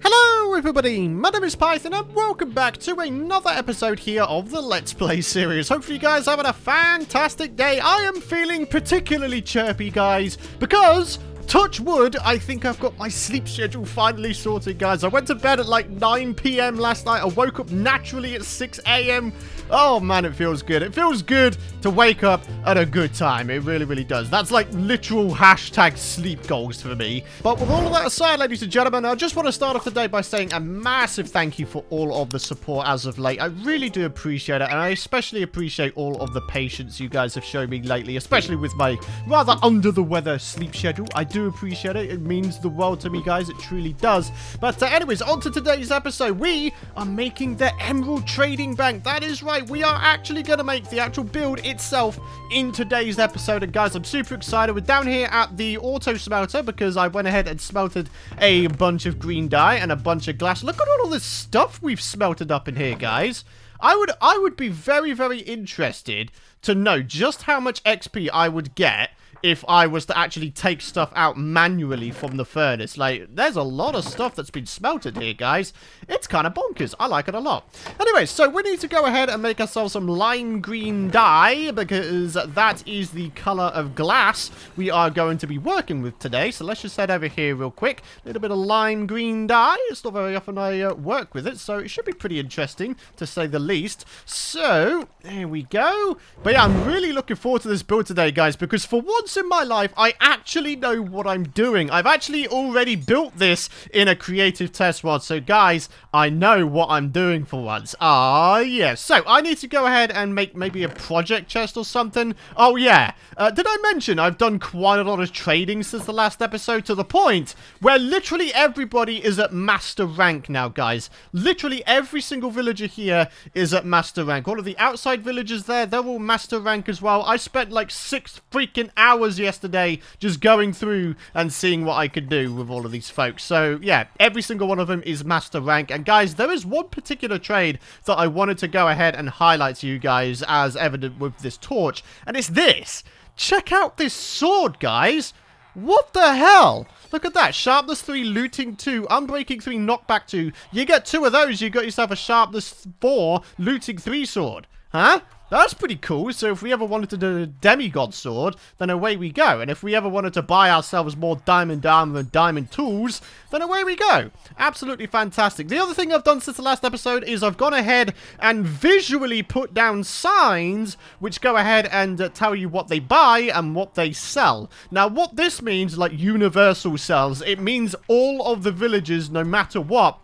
Hello everybody, my name is Python and welcome back to another episode here of the Let's Play series. Hopefully you guys are having a fantastic day. I am feeling particularly chirpy, guys, because touch wood, I think I've got my sleep schedule finally sorted, guys. I went to bed at like 9 PM last night. I woke up naturally at 6 AM. Oh man, it feels good. It feels good to wake up at a good time. It really, really does. That's like literal hashtag sleep goals for me. But with all of that aside, ladies and gentlemen, I just want to start off today by saying a massive thank you for all of the support as of late. I really do appreciate it, and I especially appreciate all of the patience you guys have shown me lately, especially with my rather under the weather sleep schedule. I do appreciate it. It means the world to me, guys. It truly does. But anyways, on to today's episode. We are making the Emerald Trading Bank. That is right. We are actually going to make the actual build itself in today's episode. And guys, I'm super excited. We're down here at the auto smelter because I went ahead and smelted a bunch of green dye and a bunch of glass. Look at all this stuff we've smelted up in here, guys. I would be very, very interested to know just how much XP I would get if I was to actually take stuff out manually from the furnace. Like, there's a lot of stuff that's been smelted here, guys. It's kind of bonkers. I like it a lot. Anyway, so we need to go ahead and make ourselves some lime green dye, because that is the color of glass we are going to be working with today. So let's just head over here real quick. A little bit of lime green dye. It's not very often I work with it, so it should be pretty interesting, to say the least. So, there we go. But yeah, I'm really looking forward to this build today, guys, because for once in my life, I actually know what I'm doing. I've actually already built this in a creative test world. So guys, I know what I'm doing for once. Ah, yes. So I need to go ahead and make maybe a project chest or something. Oh yeah. Did I mention I've done quite a lot of trading since the last episode, to the point where literally everybody is at master rank now, guys. Literally every single villager here is at master rank. All of the outside villagers there, they're all master rank as well. I spent like 6 freaking hours yesterday just going through and seeing what I could do with all of these folks. So yeah, every single one of them is master rank. And guys, there is one particular trade that I wanted to go ahead and highlight to you guys, as evident with this torch, and it's this. Check out this sword, guys. What the hell? Look at that. Sharpness 3, looting 2, unbreaking 3, knockback 2. You get 2 of those, you got yourself a sharpness 4, looting 3 sword. Huh? That's pretty cool. So if we ever wanted to do a demigod sword, then away we go. And if we ever wanted to buy ourselves more diamond armor and diamond tools, then away we go. Absolutely fantastic. The other thing I've done since the last episode is I've gone ahead and visually put down signs which go ahead and tell you what they buy and what they sell. Now, what this means, like universal sells, it means all of the villagers, no matter what,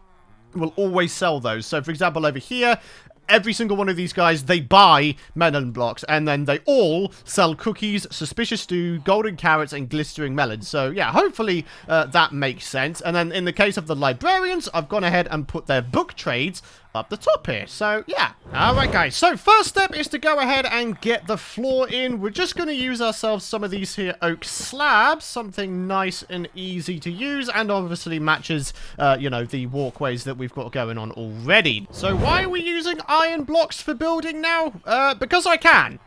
will always sell those. So for example, over here, every single one of these guys, they buy melon blocks, and then they all sell cookies, suspicious stew, golden carrots, and glistering melons. So yeah, hopefully that makes sense. And then in the case of the librarians, I've gone ahead and put their book trades up the top here. So yeah. Alright guys, so first step is to go ahead and get the floor in. We're just going to use ourselves some of these here oak slabs, something nice and easy to use, and obviously matches you know, the walkways that we've got going on already. So why are we using iron blocks for building now? Because I can.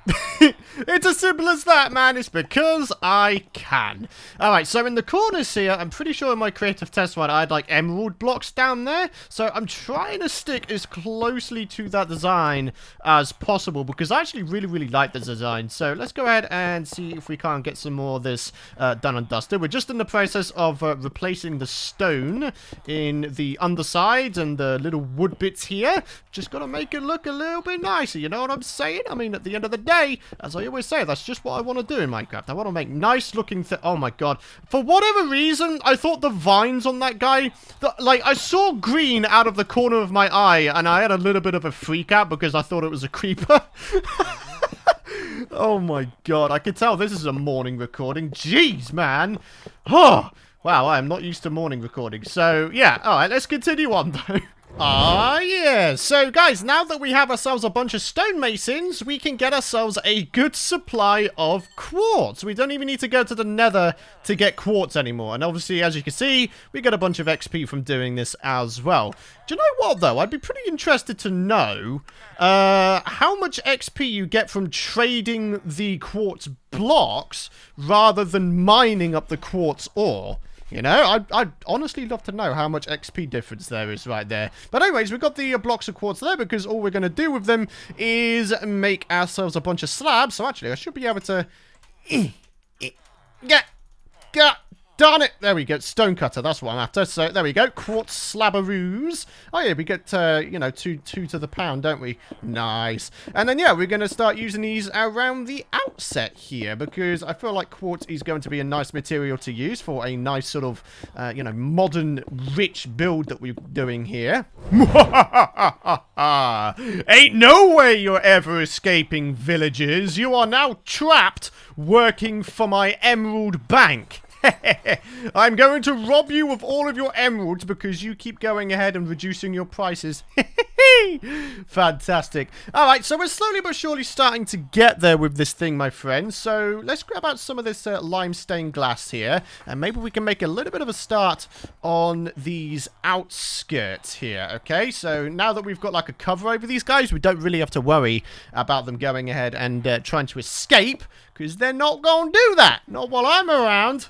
It's as simple as that, man. It's because I can. Alright, so in the corners here, I'm pretty sure in my creative test one I had like emerald blocks down there, so I'm trying to stick as closely to that design as possible, because I actually really, really like the design. So let's go ahead and see if we can't get some more of this done and dusted. We're just in the process of replacing the stone in the underside and the little wood bits here. Just gotta make it look a little bit nicer, you know what I'm saying? I mean, at the end of the day, as I always say, that's just what I want to do in Minecraft. I want to make nice looking oh my god. For whatever reason, I thought the vines on that guy, like, I saw green out of the corner of my eye, and I had a little bit of a freak out because I thought it was a creeper. Oh my god, I can tell this is a morning recording. Jeez, man. Oh, wow, I am not used to morning recording. So, yeah, alright, let's continue on, though. Ah, yeah. So, guys, now that we have ourselves a bunch of stonemasons, we can get ourselves a good supply of quartz. We don't even need to go to the nether to get quartz anymore. And obviously, as you can see, we get a bunch of XP from doing this as well. Do you know what, though? I'd be pretty interested to know how much XP you get from trading the quartz blocks rather than mining up the quartz ore. You know, I'd honestly love to know how much XP difference there is right there. But anyways, we've got the blocks of quartz there because all we're going to do with them is make ourselves a bunch of slabs. So actually, I should be able to... Get... Darn it! There we go. Stonecutter, that's what I'm after. So, there we go. Quartz slabberoos. Oh, yeah, we get, you know, two to the pound, don't we? Nice. And then, yeah, we're going to start using these around the outset here because I feel like quartz is going to be a nice material to use for a nice sort of, you know, modern, rich build that we're doing here. Ain't no way you're ever escaping, villagers. You are now trapped working for my emerald bank. I'm going to rob you of all of your emeralds because you keep going ahead and reducing your prices. Fantastic. Alright, so we're slowly but surely starting to get there with this thing, my friends. So let's grab out some of this limestone glass here. And maybe we can make a little bit of a start on these outskirts here. Okay, so now that we've got like a cover over these guys, we don't really have to worry about them going ahead and trying to escape. Because they're not going to do that. Not while I'm around.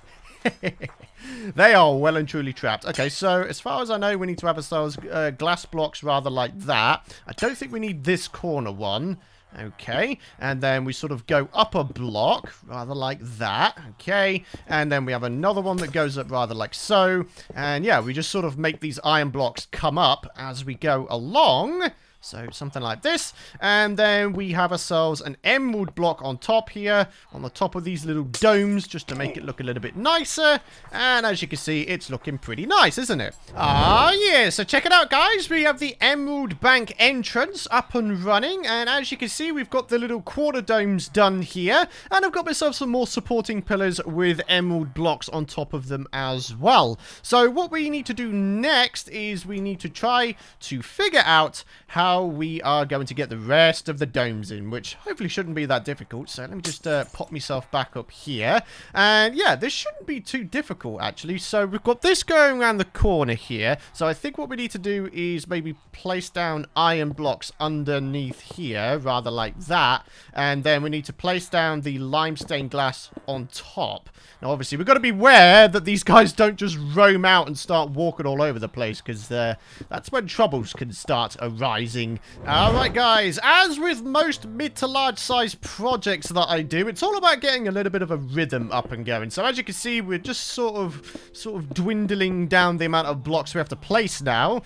They are well and truly trapped. Okay, so as far as I know, we need to have ourselves glass blocks rather like that. I don't think we need this corner one. Okay, and then we sort of go up a block, rather like that. Okay, and then we have another one that goes up rather like so. And yeah, we just sort of make these iron blocks come up as we go along. So something like this, and then we have ourselves an emerald block on top here, on the top of these little domes, just to make it look a little bit nicer. And as you can see, it's looking pretty nice, isn't it? Ah, yeah, so check it out, guys. We have the emerald bank entrance up and running, and as you can see, we've got the little quarter domes done here, and I've got myself some more supporting pillars with emerald blocks on top of them as well. So what we need to do next is we need to try to figure out how we are going to get the rest of the domes in, which hopefully shouldn't be that difficult. So let me just pop myself back up here. And yeah, this shouldn't be too difficult, actually. So we've got this going around the corner here. So I think what we need to do is maybe place down iron blocks underneath here, rather like that. And then we need to place down the limestone glass on top. Now, obviously, we've got to beware that these guys don't just roam out and start walking all over the place, because that's when troubles can start arising. Alright, guys, as with most mid to large size projects that I do, it's all about getting a little bit of a rhythm up and going. So, as you can see, we're just sort of dwindling down the amount of blocks we have to place now,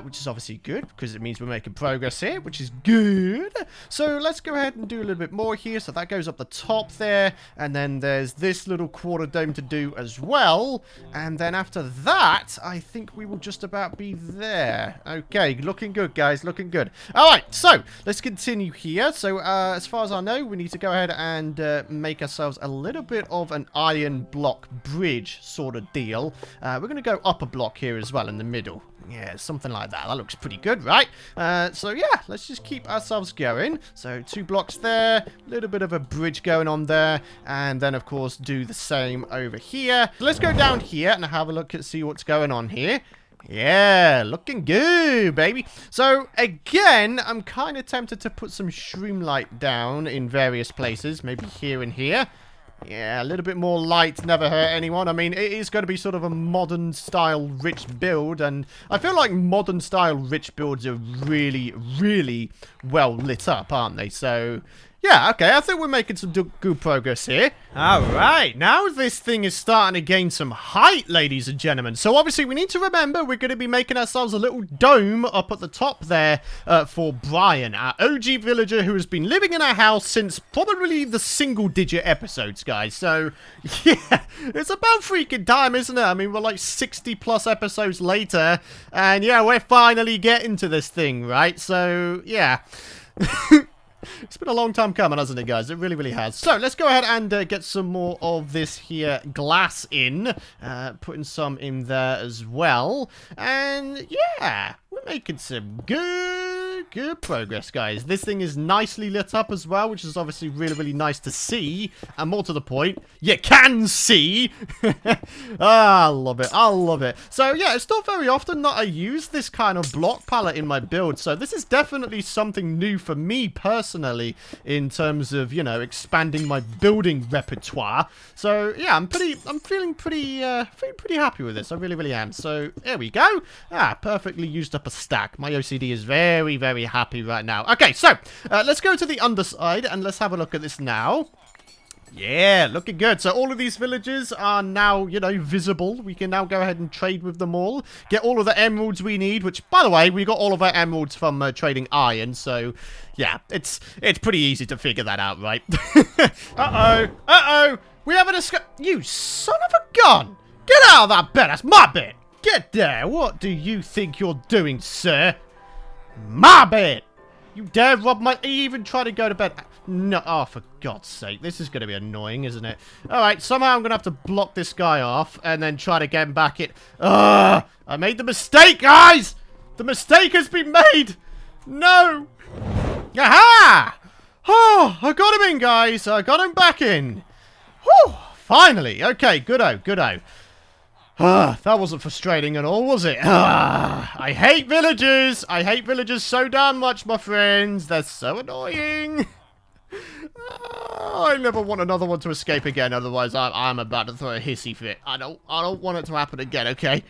which is obviously good, because it means we're making progress here, which is good. So, let's go ahead and do a little bit more here. So, that goes up the top there, and then there's this little quarter dome to do as well, and then after that I think we will just about be there. Okay, looking good, guys, looking good. Alright, so let's continue here. So as far as I know, we need to go ahead and make ourselves a little bit of an iron block bridge sort of deal. We're going to go up a block here as well in the middle. Yeah, something like that. That looks pretty good, right? So yeah, let's just keep ourselves going. So 2 blocks there, a little bit of a bridge going on there, and then of course do the same over here. So let's go down here and have a look and see what's going on here. Yeah, looking good, baby. So, again, I'm kind of tempted to put some shroom light down in various places, maybe here and here. Yeah, a little bit more light never hurt anyone. I mean, it is going to be sort of a modern style rich build, and I feel like modern style rich builds are really, really well lit up, aren't they? So, yeah, okay, I think we're making some good progress here. Alright, now this thing is starting to gain some height, ladies and gentlemen. So obviously we need to remember we're going to be making ourselves a little dome up at the top there for Brian, our OG villager who has been living in our house since probably the single-digit episodes, guys. So, yeah, it's about freaking time, isn't it? I mean, we're like 60-plus episodes later, and yeah, we're finally getting to this thing, right? So, yeah. It's been a long time coming, hasn't it, guys? It really, really has. So, let's go ahead and get some more of this here glass in. Putting some in there as well. And, yeah, we're making some good good progress, guys. This thing is nicely lit up as well, which is obviously really, really nice to see. And more to the point, you can see. I love it. I love it. So, yeah, it's not very often that I use this kind of block palette in my build. So, this is definitely something new for me personally in terms of, you know, expanding my building repertoire. So, yeah, I'm feeling pretty happy with this. I really, really am. So, there we go. Perfectly used up a stack. My OCD is very, very happy right now. Okay, so let's go to the underside and let's have a look at this now. Yeah, looking good. So all of these villagers are now, you know, visible. We can now go ahead and trade with them all. Get all of the emeralds we need, which, by the way, we got all of our emeralds from trading iron. So, yeah, it's pretty easy to figure that out, right? Uh-oh. We have an escape. You son of a gun. Get out of that bed. That's my bed. Get there! What do you think you're doing, sir? My bed! You dare rob my... You even try to go to bed... No, oh, for God's sake. This is going to be annoying, isn't it? Alright, somehow I'm going to have to block this guy off and then try to get him back in... Ugh! I made the mistake, guys! The mistake has been made! No! Aha! Oh, I got him in, guys. I got him back in. Whew! Finally. Okay, good-o, good-o. That wasn't frustrating at all, was it? I hate villagers. I hate villagers so damn much, my friends. They're so annoying. I never want another one to escape again. Otherwise, I'm about to throw a hissy fit. I don't want it to happen again. Okay.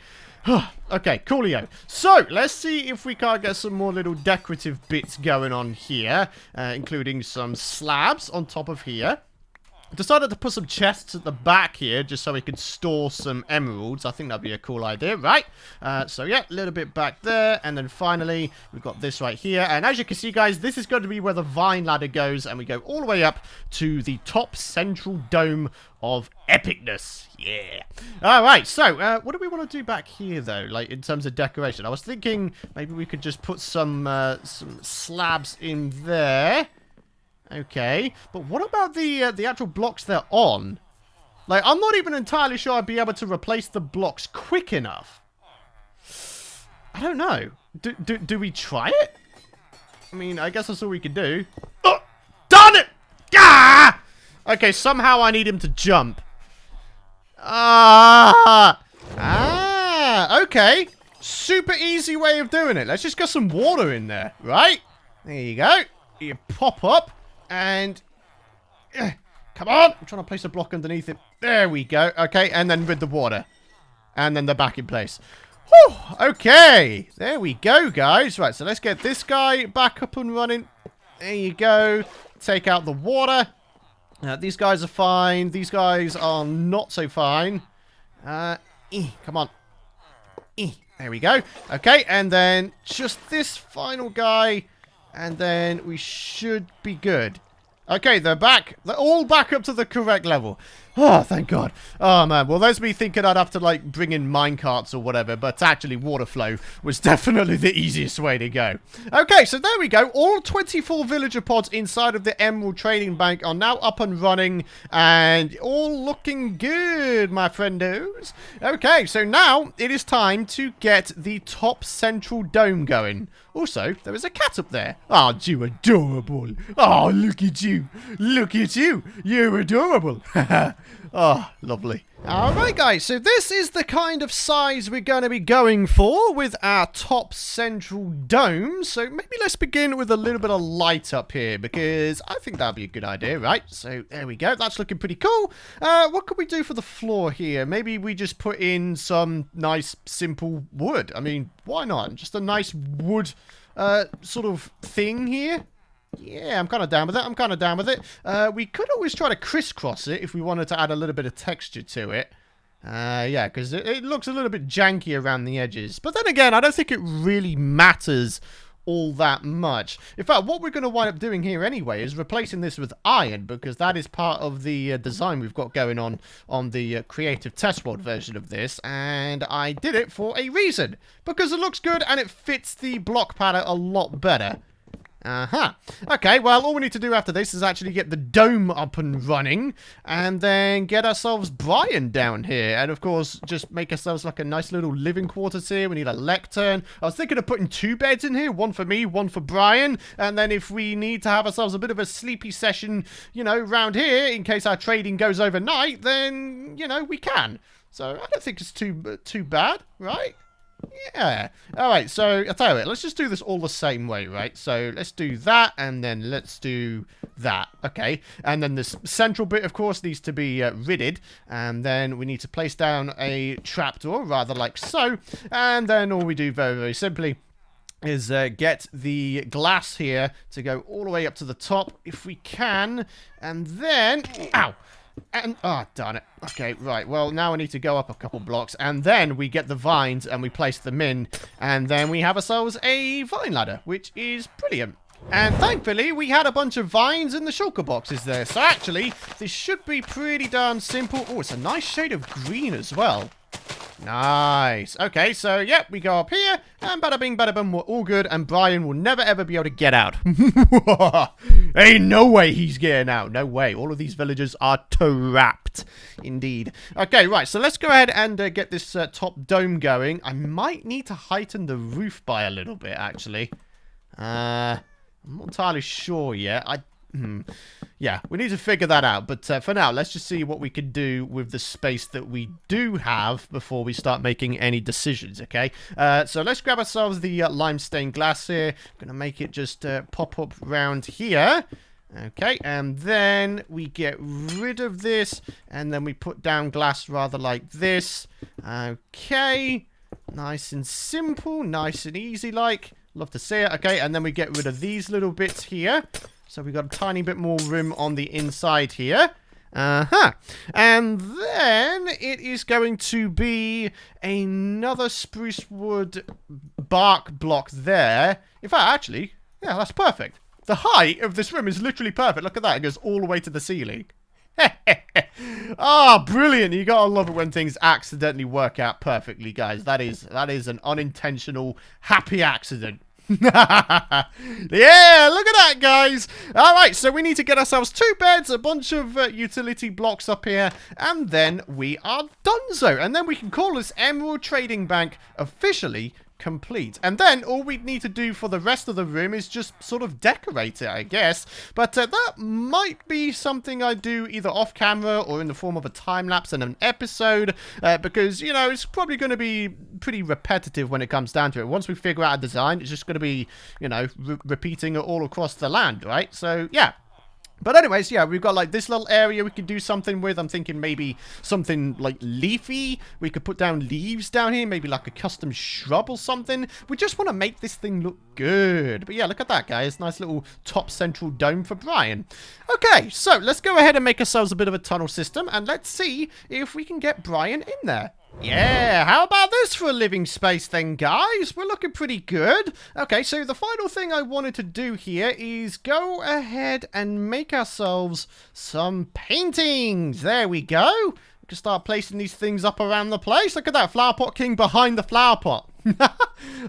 Okay, coolio. So, let's see if we can't get some more little decorative bits going on here, including some slabs on top of here. Decided to put some chests at the back here just so we could store some emeralds. I think that'd be a cool idea, right? So yeah, a little bit back there. And then finally, we've got this right here. And as you can see, guys, this is going to be where the vine ladder goes. And we go all the way up to the top central dome of epicness. Yeah. All right. So what do we want to do back here, though? Like in terms of decoration, I was thinking maybe we could just put some slabs in there. Okay, but what about the actual blocks they're on? Like, I'm not even entirely sure I'd be able to replace the blocks quick enough. I don't know. Do we try it? I mean, I guess that's all we can do. Oh, darn it! Ah! Okay, somehow I need him to jump. Okay. Super easy way of doing it. Let's just get some water in there, right? There you go. You pop up. And, come on, I'm trying to place a block underneath it. There we go. Okay, and then with the water. And then they're back in place. Whew, okay, there we go, guys. Right, so let's get this guy back up and running. There you go. Take out the water. These guys are fine. These guys are not so fine. Come on. There we go. Okay, and then just this final guy... And then we should be good. Okay, they're back. They're all back up to the correct level. Oh, thank God. Oh, man. Well, there's me thinking I'd have to, like, bring in minecarts or whatever. But actually, water flow was definitely the easiest way to go. Okay, so there we go. All 24 villager pods inside of the Emerald Trading Bank are now up and running. And all looking good, my friendos. Okay, so now it is time to get the top central dome going. Also, there is a cat up there. Aren't you adorable? Oh, look at you. Look at you. You're adorable. Oh, lovely. Alright, guys. So this is the kind of size we're going to be going for with our top central dome. So maybe let's begin with a little bit of light up here because I think that'd be a good idea, right? So there we go. That's looking pretty cool. What could we do for the floor here? Maybe we just put in some nice, simple wood. I mean, why not? Just a nice wood sort of thing here. Yeah, I'm kind of down with it. We could always try to crisscross it if we wanted to add a little bit of texture to it. Yeah, because it looks a little bit janky around the edges. But then again, I don't think it really matters all that much. In fact, what we're going to wind up doing here anyway is replacing this with iron, because that is part of the design we've got going on the creative test world version of this, and I did it for a reason, because it looks good and it fits the block pattern a lot better. Uh-huh. Okay, well, all we need to do after this is actually get the dome up and running, and then get ourselves Brian down here, and of course, just make ourselves like a nice little living quarters here. We need a lectern. I was thinking of putting 2 beds in here, one for me, one for Brian, and then if we need to have ourselves a bit of a sleepy session, you know, round here, in case our trading goes overnight, then, you know, we can. So, I don't think it's too bad, right? Yeah. Alright, so I'll tell you what, let's just do this all the same way, right? So let's do that, and then let's do that. Okay. And then this central bit, of course, needs to be ridded. And then we need to place down a trapdoor, rather like so. And then all we do very, very simply is get the glass here to go all the way up to the top, if we can. And then... Ow! And, oh, darn it. Okay, right. Well, now I need to go up a couple blocks, and then we get the vines, and we place them in, and then we have ourselves a vine ladder, which is brilliant. And thankfully, we had a bunch of vines in the shulker boxes there, so actually, this should be pretty darn simple. Oh, it's a nice shade of green as well. Nice. Okay, so, yep, we go up here, and bada bing, bada boom, we're all good, and Brian will never, ever be able to get out. Ain't no way he's getting out. No way. All of these villagers are trapped. Indeed. Okay, right, so let's go ahead and get this top dome going. I might need to heighten the roof by a little bit, actually. I'm not entirely sure yet. Yeah, we need to figure that out. But for now, let's just see what we can do with the space that we do have before we start making any decisions, okay? So let's grab ourselves the lime stained glass here. I'm going to make it just pop up round here. Okay, and then we get rid of this, and then we put down glass rather like this. Okay, nice and simple, nice and easy like. Love to see it. Okay, and then we get rid of these little bits here. So we've got a tiny bit more room on the inside here. And then it is going to be another spruce wood bark block there. In fact, actually, yeah, that's perfect. The height of this room is literally perfect. Look at that. It goes all the way to the ceiling. Ah, brilliant. You gotta love it when things accidentally work out perfectly, guys. That is an unintentional happy accident. Yeah, look at that, guys. Alright, so we need to get ourselves 2 beds, a bunch of utility blocks up here, and then we are donezo. And then we can call this Emerald Trading Bank officially complete. And then all we need to do for the rest of the room is just sort of decorate it, I guess. But that might be something I do either off camera or in the form of a time lapse in an episode, because, you know, it's probably going to be pretty repetitive when it comes down to it. Once we figure out a design, it's just going to be, you know, repeating it all across the land, right? So, yeah. But anyways, yeah, we've got like this little area we could do something with. I'm thinking maybe something like leafy. We could put down leaves down here, maybe like a custom shrub or something. We just want to make this thing look good. But yeah, look at that, guys. Nice little top central dome for Brian. Okay, so let's go ahead and make ourselves a bit of a tunnel system, and let's see if we can get Brian in there. Yeah, how about this for a living space then, guys? We're looking pretty good. Okay, so the final thing I wanted to do here is go ahead and make ourselves some paintings. There we go. We can start placing these things up around the place. Look at that, Flower Pot King behind the flower pot.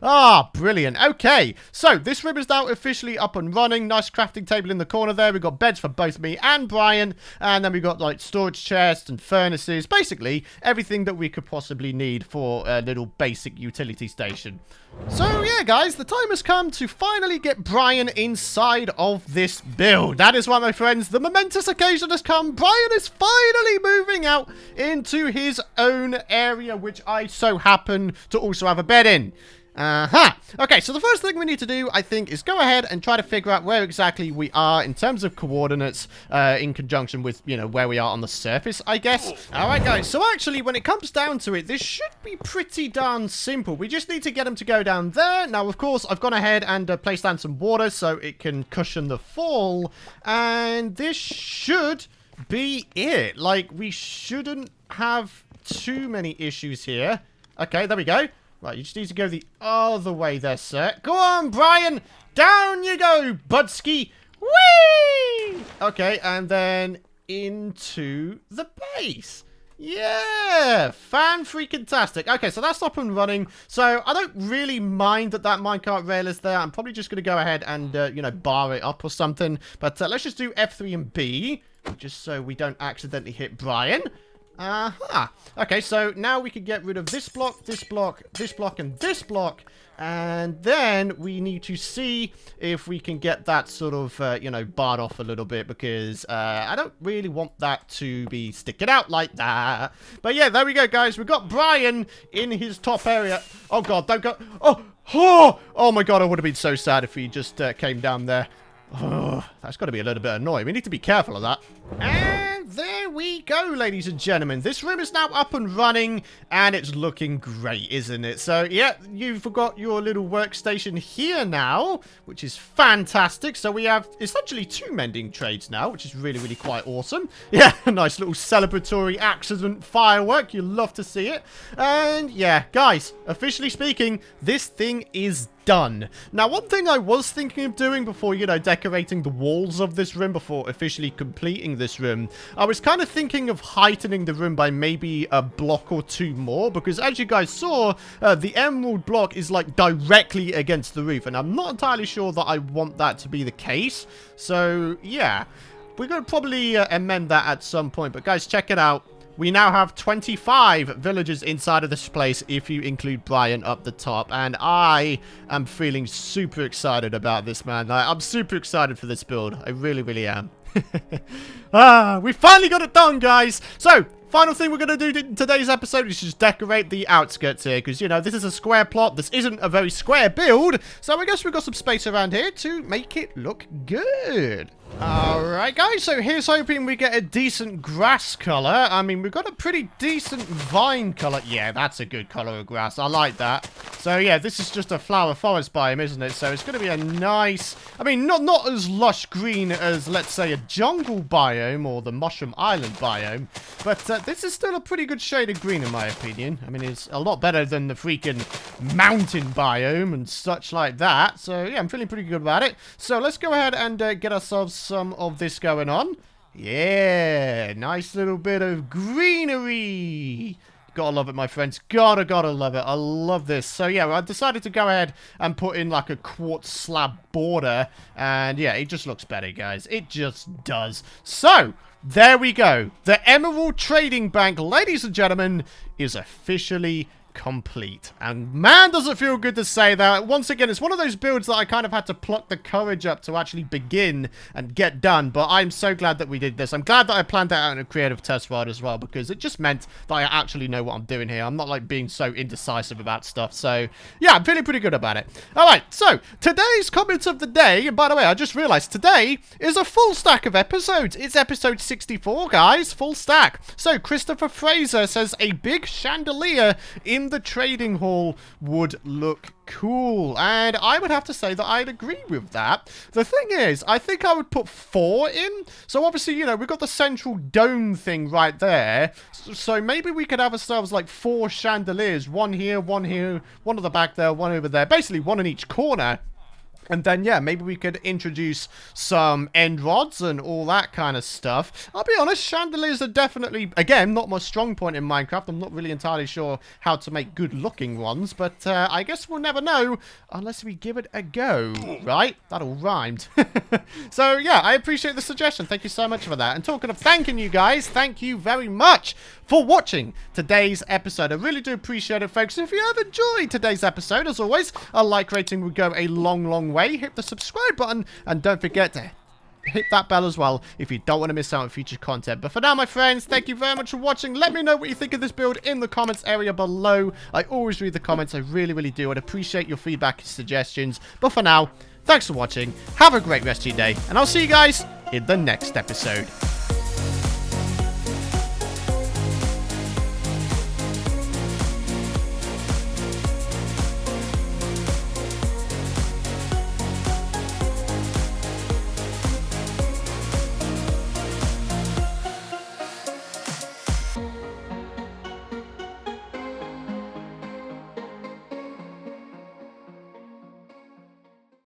Ah, brilliant. Okay, so this room is now officially up and running. Nice crafting table in the corner there. We've got beds for both me and Brian, and then we've got like storage chests and furnaces. Basically everything that we could possibly need for a little basic utility station. So yeah, guys, the time has come to finally get Brian inside of this build. That is right, my friends, the momentous occasion has come. Brian is finally moving out into his own area, which I so happen to also have a bed in. Okay, so the first thing we need to do, I think, is go ahead and try to figure out where exactly we are in terms of coordinates, in conjunction with, you know, where we are on the surface, I guess. Alright, guys, so actually, when it comes down to it, this should be pretty darn simple. We just need to get them to go down there. Now, of course, I've gone ahead and placed down some water so it can cushion the fall, and this should be it. Like, we shouldn't have too many issues here. Okay, there we go. Right, you just need to go the other way there, sir. Go on, Brian! Down you go, Budski! Whee! Okay, and then into the base. Yeah, fan-freaking-tastic. Okay, so that's up and running. So I don't really mind that minecart rail is there. I'm probably just going to go ahead and, you know, bar it up or something. But let's just do F3 and B, just so we don't accidentally hit Brian. Okay, so now we can get rid of this block, this block, this block, and this block. And then we need to see if we can get that sort of, you know, barred off a little bit, because I don't really want that to be sticking out like that. But yeah, there we go, guys. We've got Brian in his top area. Oh, God, don't go. Oh my God, I would have been so sad if he just came down there. Oh, that's got to be a little bit annoying. We need to be careful of that. And there we go, ladies and gentlemen. This room is now up and running, and it's looking great, isn't it? So, yeah, you've got your little workstation here now, which is fantastic. So we have essentially 2 mending trades now, which is really, really quite awesome. Yeah, a nice little celebratory accident firework. You'll love to see it. And, yeah, guys, officially speaking, this thing is done. Now, one thing I was thinking of doing before, you know, decorating the walls of this room, before officially completing this room, I was kind of thinking of heightening the room by maybe a block or 2 more, because as you guys saw, the emerald block is like directly against the roof, and I'm not entirely sure that I want that to be the case. So, yeah, we're going to probably amend that at some point. But guys, check it out. We now have 25 villagers inside of this place, if you include Brian up the top. And I am feeling super excited about this, man. I'm super excited for this build. I really, really am. We finally got it done, guys. So, final thing we're going to do in today's episode is just decorate the outskirts here. Because, you know, this is a square plot. This isn't a very square build. So, I guess we've got some space around here to make it look good. Alright, guys, so here's hoping we get a decent grass color. I mean, we've got a pretty decent vine color. Yeah, that's a good color of grass. I like that. So, yeah, this is just a flower forest biome, isn't it? So, it's going to be a nice... I mean, not as lush green as, let's say, a jungle biome or the Mushroom Island biome. But this is still a pretty good shade of green, in my opinion. I mean, it's a lot better than the freaking mountain biome and such like that. So, yeah, I'm feeling pretty good about it. So, let's go ahead and get ourselves some of this going on. Yeah, nice little bit of greenery. Gotta love it, my friends. Gotta love it. I love this. So, yeah, I decided to go ahead and put in like a quartz slab border. And, yeah, it just looks better, guys. It just does. So, there we go. The Emerald Trading Bank, ladies and gentlemen, is officially complete. And man, does it feel good to say that. Once again, it's one of those builds that I kind of had to pluck the courage up to actually begin and get done. But I'm so glad that we did this. I'm glad that I planned that out in a creative test ride as well, because it just meant that I actually know what I'm doing here. I'm not like being so indecisive about stuff. So yeah, I'm feeling pretty good about it. All right, so today's comments of the day, and by the way, I just realized today is a full stack of episodes. It's episode 64, guys, full stack. So Christopher Fraser says a big chandelier in the trading hall would look cool, and I would have to say that I'd agree with that. The thing is, I think I would put 4 in. So obviously, you know, we've got the central dome thing right there, so maybe we could have ourselves like 4 chandeliers, one here, one at the back there, one over there, basically one in each corner. And then, yeah, maybe we could introduce some end rods and all that kind of stuff. I'll be honest, chandeliers are definitely, again, not my strong point in Minecraft. I'm not really entirely sure how to make good-looking ones, but I guess we'll never know unless we give it a go, right? That all rhymed. So, yeah, I appreciate the suggestion. Thank you so much for that. And talking of thanking you guys, thank you very much for watching today's episode. I really do appreciate it, folks. If you have enjoyed today's episode, as always, a like rating would go a long, long way. Hit the subscribe button, and don't forget to hit that bell as well if you don't want to miss out on future content. But for now, my friends, thank you very much for watching. Let me know what you think of this build in the comments area below. I always read the comments. I really, really do. I'd appreciate your feedback and suggestions. But for now, thanks for watching. Have a great rest of your day, and I'll see you guys in the next episode.